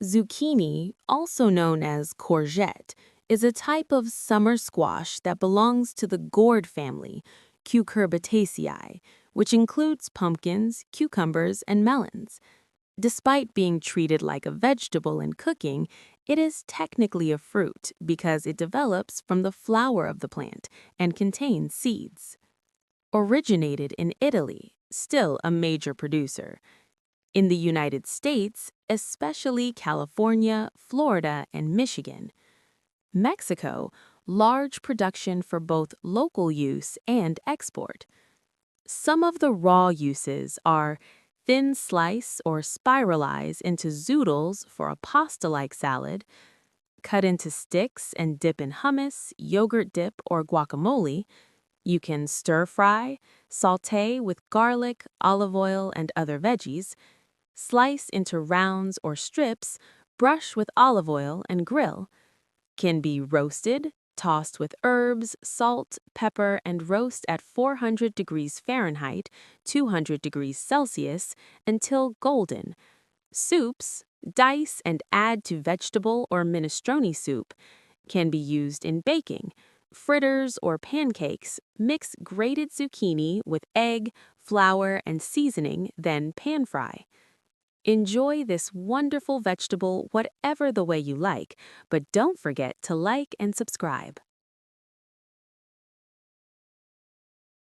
Zucchini, also known as courgette, is a type of summer squash that belongs to the gourd family, Cucurbitaceae, which includes pumpkins, cucumbers, and melons. Despite being treated like a vegetable in cooking, it is technically a fruit because it develops from the flower of the plant and contains seeds. Originated in Italy, still a major producer. In the United States, especially California, Florida, and Michigan. Mexico, large production for both local use and export. Some of the raw uses are thin slice or spiralize into zoodles for a pasta-like salad, cut into sticks and dip in hummus, yogurt dip, or guacamole. You can stir-fry, sauté with garlic, olive oil, and other veggies, slice into rounds or strips, brush with olive oil, and grill. Can be roasted, tossed with herbs, salt, pepper, and roast at 400 degrees Fahrenheit, 200 degrees Celsius, until golden. Soups, dice and add to vegetable or minestrone soup. Can be used in baking. Fritters or pancakes, mix grated zucchini with egg, flour, and seasoning, then pan fry. Enjoy this wonderful vegetable whatever the way you like, but don't forget to like and subscribe.